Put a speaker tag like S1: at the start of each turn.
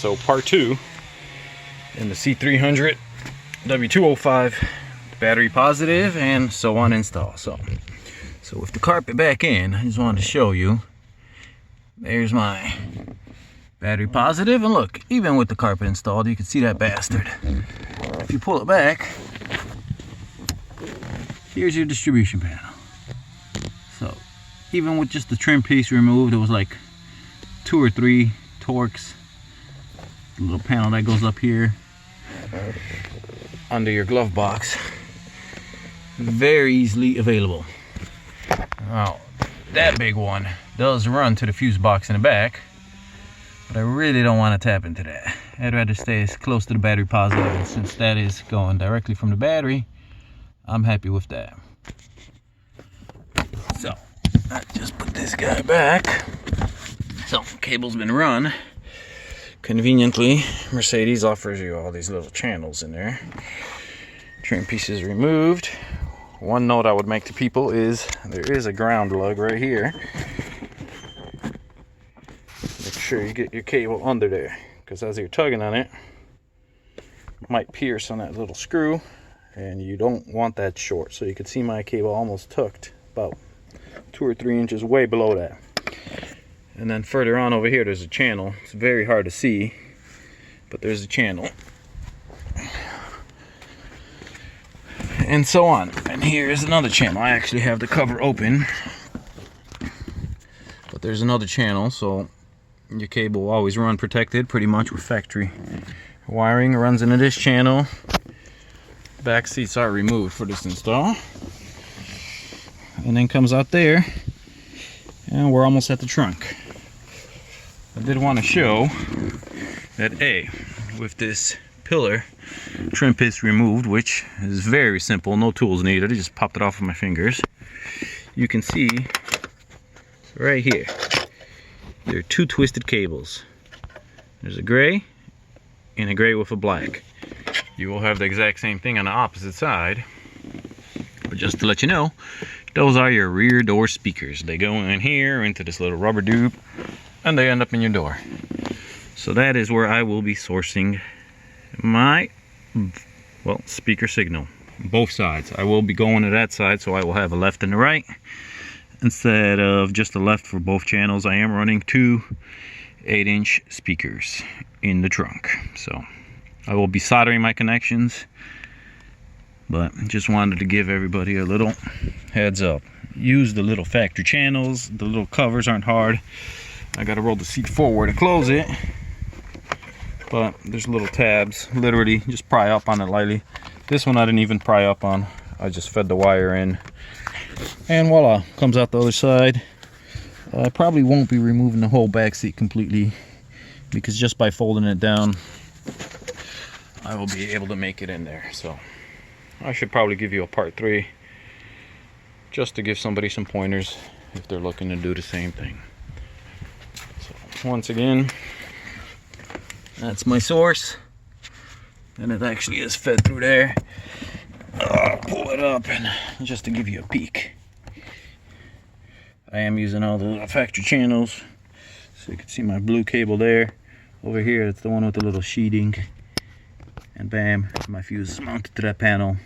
S1: So part 2 in the C300 W205 battery positive and so on install. So with the carpet back in, I just wanted to show you. There's my battery positive, and look, even with the carpet installed, you can see that bastard. If you pull it back, here's your distribution panel. So even with just the trim piece removed, it was like 2 or 3 Torx. The little panel that goes up here under your glove box, very easily available. Now that big one does run to the fuse box in the back, but I really don't want to tap into that. I'd rather stay as close to the battery positive, and since that is going directly from the battery, I'm happy with that. So I just put this guy back. So cable's been run. Conveniently, Mercedes offers you all these little channels in there. Trim pieces removed. One note I would make to people is there is a ground lug right here. Make sure you get your cable under there, because as you're tugging on it, it might pierce on that little screw, and you don't want that short. So you can see my cable almost tucked about 2 or 3 inches way below that. And then further on over here, there's a channel. It's very hard to see, but there's a channel. And so on. And here's another channel. I actually have the cover open, but there's another channel, so your cable will always run protected pretty much with factory wiring. Runs into this channel. Back seats are removed for this install, and then comes out there, and we're almost at the trunk. I did want to show that with this pillar trim piece removed, which is very simple, no tools needed, I just popped it off with my fingers. You can see right here there are 2 twisted cables. There's a gray and a gray with a black. You will have the exact same thing on the opposite side, but just to let you know, those are your rear door speakers. They go in here into this little rubber tube, and they end up in your door. So that is where I will be sourcing my speaker signal. Both sides. I will be going to that side, so I will have a left and a right instead of just a left for both channels. I am running 2 8-inch speakers in the trunk, so I will be soldering my connections, but just wanted to give everybody a little heads up. Use the little factory channels. The little covers aren't hard. I gotta roll the seat forward to close it, but there's little tabs. Literally just pry up on it lightly. This one I didn't even pry up on. I just fed the wire in, and voila, comes out the other side. I probably won't be removing the whole back seat completely, because just by folding it down I will be able to make it in there. So I should probably give you a part 3 just to give somebody some pointers if they're looking to do the same thing. So once again, that's my source, and it actually is fed through there. I'll pull it up and just to give you a peek. I am using all the factory channels, so you can see my blue cable there. Over here, it's the one with the little sheeting, and bam, my fuse is mounted to that panel.